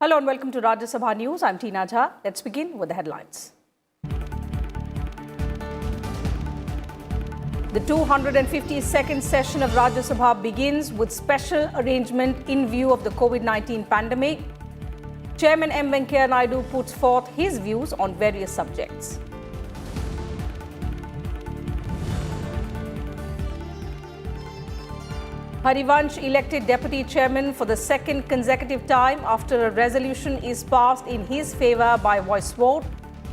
Hello and welcome to Rajya Sabha News. I'm Tina Jha. Let's begin with the headlines. The 252nd session of Rajya Sabha begins with special arrangement in view of the COVID-19 pandemic. Chairman M. Venkaiah Naidu puts forth his views on various subjects. Harivansh elected Deputy Chairman for the second consecutive time after a resolution is passed in his favour by voice vote.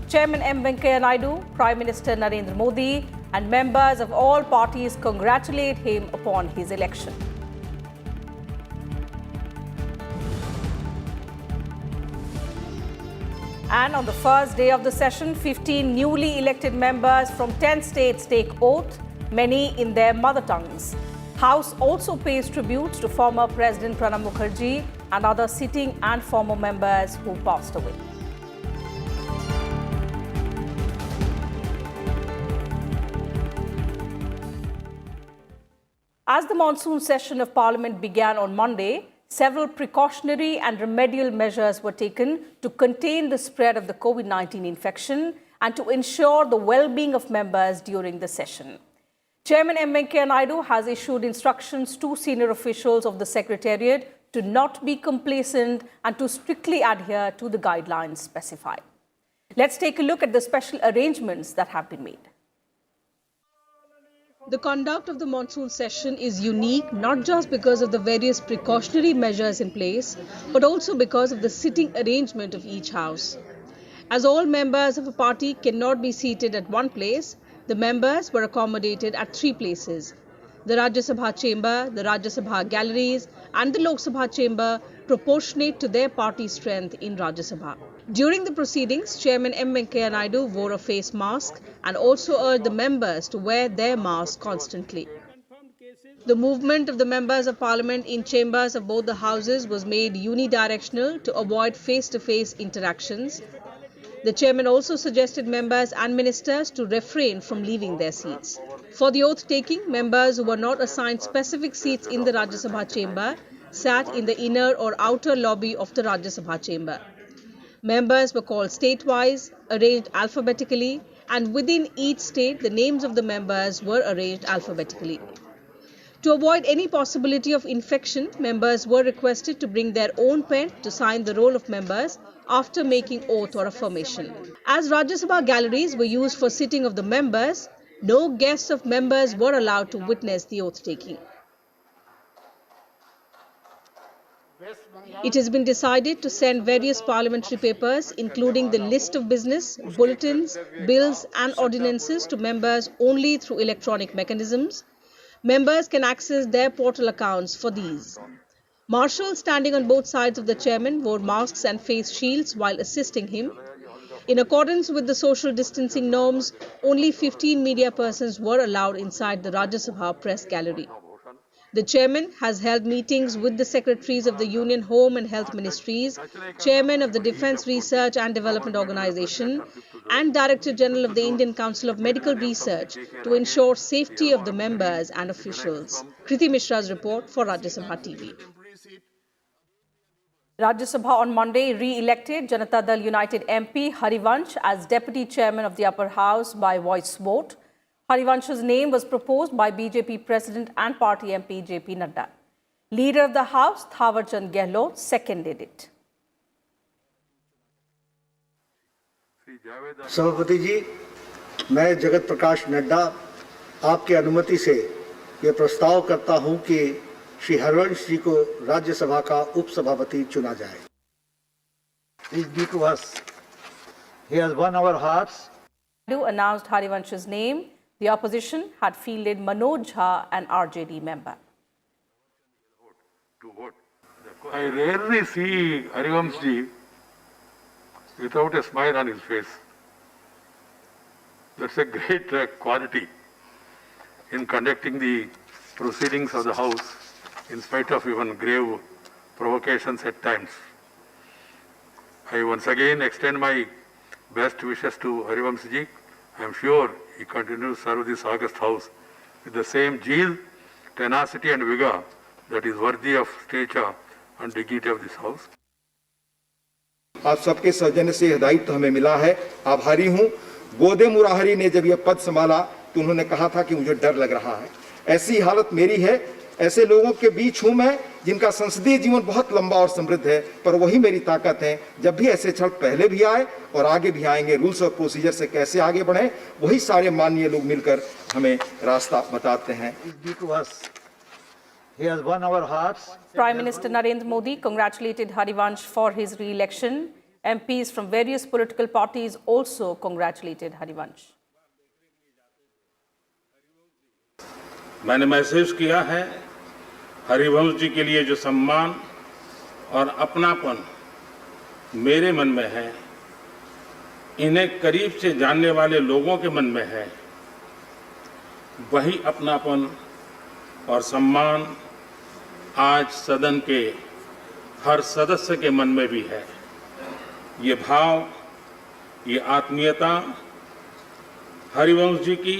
Chairman M. Venkaiah Naidu, Prime Minister Narendra Modi and members of all parties congratulate him upon his election. And on the first day of the session, 15 newly elected members from 10 states take oath, many in their mother tongues. House also pays tribute to former President Pranab Mukherjee and other sitting and former members who passed away. As the monsoon session of Parliament began on Monday, several precautionary and remedial measures were taken to contain the spread of the COVID-19 infection and to ensure the well-being of members during the session. Chairman M. Venkaiah Naidu has issued instructions to senior officials of the Secretariat to not be complacent and to strictly adhere to the guidelines specified. Let's take a look at the special arrangements that have been made. The conduct of the monsoon session is unique not just because of the various precautionary measures in place, but also because of the sitting arrangement of each house. As all members of a party cannot be seated at one place, the members were accommodated at 3 places: the Rajya Sabha chamber, the Rajya Sabha galleries and the Lok Sabha chamber, proportionate to their party strength in Rajya Sabha. During the proceedings, Chairman M. Venkaiah Naidu wore a face mask and also urged the members to wear their masks constantly. The movement of the members of Parliament in chambers of both the houses was made unidirectional to avoid face-to-face interactions. The chairman also suggested members and ministers to refrain from leaving their seats. For the oath-taking, members who were not assigned specific seats in the Rajya Sabha chamber sat in the inner or outer lobby of the Rajya Sabha chamber. Members were called state-wise, arranged alphabetically, and within each state, the names of the members were arranged alphabetically. To avoid any possibility of infection, members were requested to bring their own pen to sign the roll of members after making oath or affirmation. As Rajya Sabha galleries were used for sitting of the members, no guests of members were allowed to witness the oath-taking. It has been decided to send various parliamentary papers, including the list of business, bulletins, bills and ordinances to members only through electronic mechanisms. Members can access their portal accounts for these. Marshals standing on both sides of the chairman wore masks and face shields while assisting him. In accordance with the social distancing norms, only 15 media persons were allowed inside the Rajya Sabha press gallery. The chairman has held meetings with the secretaries of the Union Home and Health Ministries, chairman of the Defence Research and Development Organisation, and Director General of the Indian Council of Medical Research to ensure safety of the members and officials. Kriti Mishra's report for Rajya Sabha TV. Rajya Sabha on Monday re-elected Janata Dal United MP Harivansh as Deputy Chairman of the Upper House by voice vote. Harivansh's name was proposed by BJP President and Party MP JP Nadda. Leader of the House, Thawar Chand Gehlot, seconded it. सभापति जी, मैं जगत प्रकाश नड्डा आपके अनुमति से ये प्रस्ताव करता हूं कि श्री हरिवंश जी को राज्यसभा का उपसभापति चुना जाए. Please be to us. He has won our hearts. Naidu announced Harivansh's name. The opposition had fielded Manoj Jha, an RJD member. I rarely see Harivansh ji without a smile on his face. That's a great quality in conducting the proceedings of the House in spite of even grave provocations at times. I once again extend my best wishes to Harivansh ji. I am sure he continues to serve this august House with the same zeal, tenacity and vigor that is worthy of stature and dignity of this House. आप सबके सौजन्य से यह दायित्व हमें मिला है, आभारी हूँ। गोदे मुराहरी ने जब यह पद संभाला तो उन्होंने कहा था कि मुझे डर लग रहा है। ऐसी हालत मेरी है, ऐसे लोगों के बीच हूं मैं जिनका संसदीय जीवन बहुत लंबा और समृद्ध है, पर वही मेरी ताकत है। जब भी ऐसे क्षण पहले भी आए और आगे भी आएंगे, रूल्स और प्रोसीजर से कैसे आगे बढ़े, वही सारे माननीय लोग मिलकर हमें रास्ता बताते हैं। He has won our hearts. Prime Minister Narendra Modi congratulated Harivansh for his re-election. MPs from various political parties also congratulated Harivansh. मैंने महसूस किया है हरिवंश जी के लिए जो सम्मान और अपनापन मेरे मन में है, इन्हें करीब से जानने वाले लोगों के मन में है, वही अपनापन और सम्मान आज सदन के हर सदस्य के मन में भी है। ये भाव, ये आत्मीयता हरिवंश जी की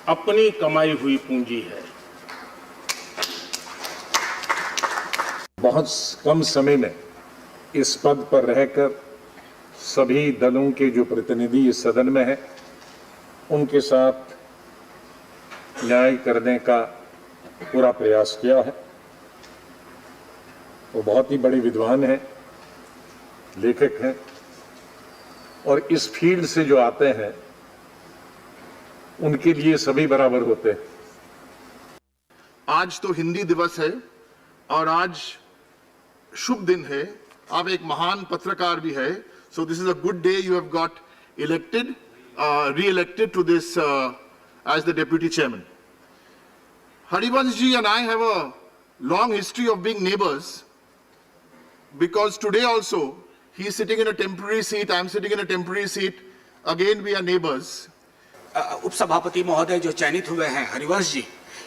अपनी कमाई हुई पूंजी है। बहुत कम समय में इस पद पर रहकर सभी दलों के जो प्रतिनिधि इस सदन में हैं, उनके साथ न्याय करने का पूरा प्रयास किया है। वो बहुत ही बड़े विद्वान हैं, लेखक हैं, और इस फील्ड से जो आते हैं उनके लिए सभी बराबर होते हैं। आज तो हिंदी दिवस है और आज शुभ दिन है। आप एक महान पत्रकार भी है, so this is a good day you have got elected, re-elected to this as the deputy chairman. Harivansh ji and I have a long history of being neighbors, because today also he is sitting in a temporary seat, I am sitting in a temporary seat. Again we are neighbors. उपसभापति महोदय जो चयनित हुए हैं हरिवंश जी,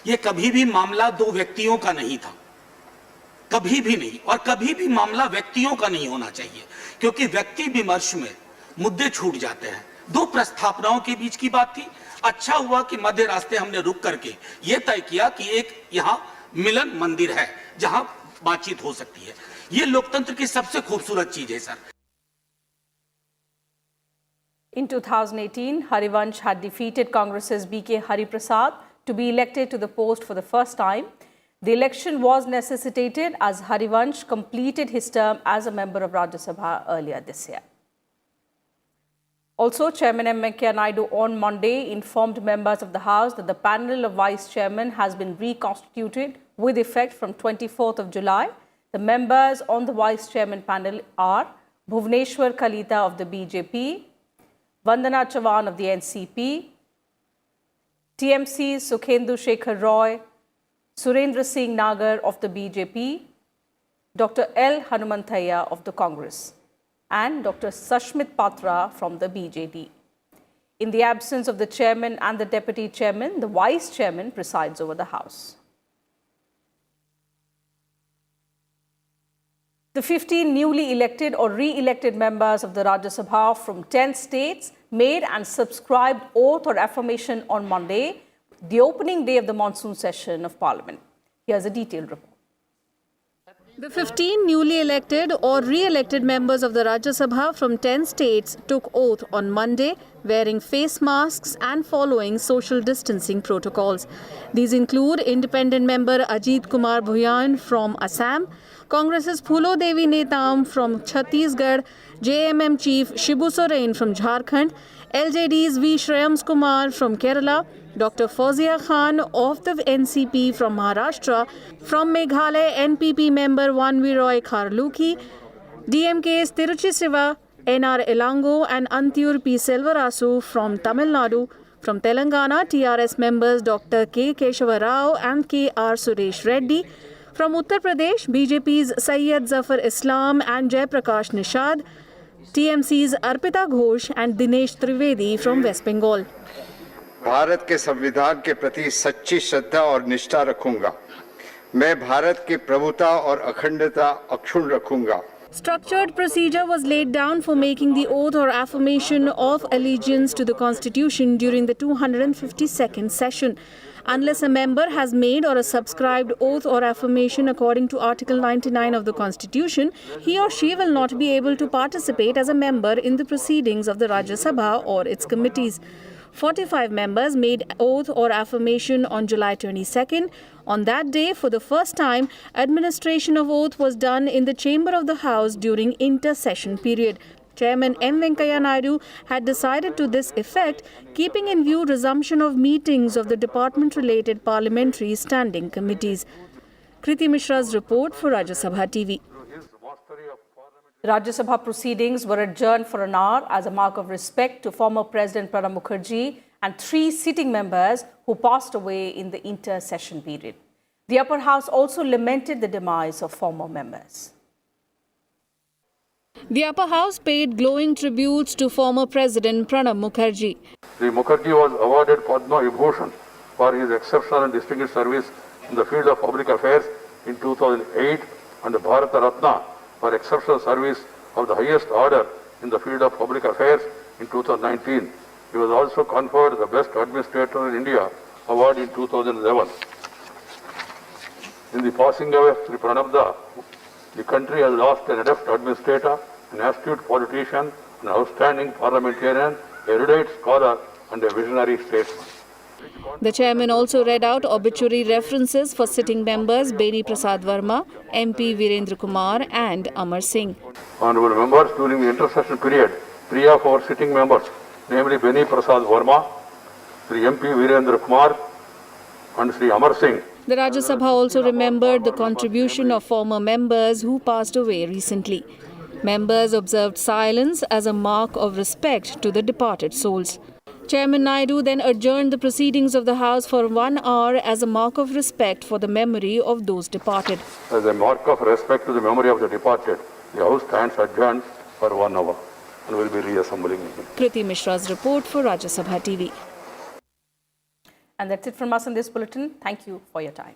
ये कभी भी मामला दो व्यक्तियों का नहीं था, कभी भी नहीं, और कभी भी मामला व्यक्तियों का नहीं होना चाहिए, क्योंकि व्यक्ति विमर्श में मुद्दे छूट जाते हैं। दो प्रस्थापनाओं के बीच की बात थी। अच्छा हुआ कि मध्य रास्ते हमने रुक करके ये तय किया कि एक यहाँ मिलन मंदिर है जहां बातचीत हो सकती है। ये लोकतंत्र की सबसे खूबसूरत चीज है sir. In 2018, Harivansh had defeated Congress's B.K. Hariprasad to be elected to the post for the first time. The election was necessitated as Harivansh completed his term as a member of Rajya Sabha earlier this year. Also, Chairman M. Venkaiah Naidu on Monday informed members of the House that the panel of Vice Chairman has been reconstituted with effect from 24th of July. The members on the Vice Chairman panel are Bhuvneshwar Kalita of the BJP, Vandana Chavan of the NCP, TMC Sukhendu Shekhar Roy, Surendra Singh Nagar of the BJP, Dr. L. Hanumanthaya of the Congress, and Dr. Sashmit Patra from the BJD. In the absence of the chairman and the deputy chairman, the vice chairman presides over the House. The 15 newly elected or re-elected members of the Rajya Sabha from 10 states made and subscribed oath or affirmation on Monday, the opening day of the monsoon session of Parliament. Here's a detailed report. The 15 newly elected or re-elected members of the Rajya Sabha from 10 states took oath on Monday, wearing face masks and following social distancing protocols. These include independent member Ajit Kumar Bhuyan from Assam, Congress's Phulo Devi Netam from Chhattisgarh, JMM Chief Shibu Soren from Jharkhand, LJD's V. Shreyams Kumar from Kerala, Dr. Fauzia Khan of the NCP from Maharashtra, from Meghalaya NPP member Vanvi Roy Kharluki, DMK's Tiruchi Siva, NR Elango and Antyur P. Selvarasu from Tamil Nadu, from Telangana TRS members Dr. K. Keshava Rao and K.R. Suresh Reddy, from Uttar Pradesh BJP's Syed Zafar Islam and Jaiprakash Nishad, TMC's Arpita Ghosh and Dinesh Trivedi from West Bengal. Bharat के संविधान के प्रति सच्ची श्रद्धा और निष्ठा रखूंगा। मैं भारत की प्रभुता और अखंडता अक्षुण्ण रखूंगा। Structured procedure was laid down for making the oath or affirmation of allegiance to the Constitution during the 252nd session. Unless a member has made or a subscribed oath or affirmation according to Article 99 of the Constitution, he or she will not be able to participate as a member in the proceedings of the Rajya Sabha or its committees. 45 members made oath or affirmation on July 22nd. On that day, for the first time, administration of oath was done in the chamber of the House during inter-session period. Chairman M. Venkaiah Naidu had decided to this effect, keeping in view resumption of meetings of the department-related parliamentary standing committees. Kriti Mishra's report for Rajya Sabha TV. Rajya Sabha proceedings were adjourned for an hour as a mark of respect to former President Pranab Mukherjee and 3 sitting members who passed away in the inter-session period. The upper house also lamented the demise of former members. The upper house paid glowing tributes to former President Pranab Mukherjee. Sri Mukherjee was awarded Padma Vibhushan for his exceptional and distinguished service in the field of public affairs in 2008 and the Bharata Ratna for exceptional service of the highest order in the field of public affairs in 2019. He was also conferred the Best Administrator in India award in 2011. In the passing away of Sri Pranabda, the country has lost an adept administrator, an astute politician, an outstanding parliamentarian, a erudite scholar and a visionary statesman. The chairman also read out obituary references for sitting members Beni Prasad Verma, MP Virendra Kumar and Amar Singh. Honorable members, during the intersession period, 3 of our sitting members, namely Beni Prasad Verma, Sri MP Virendra Kumar and Sri Amar Singh. The Rajya Sabha also remembered the contribution of former members who passed away recently. Members observed silence as a mark of respect to the departed souls. Chairman Naidu then adjourned the proceedings of the House for 1 hour as a mark of respect for the memory of those departed. As a mark of respect to the memory of the departed, the House stands adjourned for 1 hour and will be reassembling. Kriti Mishra's report for Rajya Sabha TV. And that's it from us in this bulletin. Thank you for your time.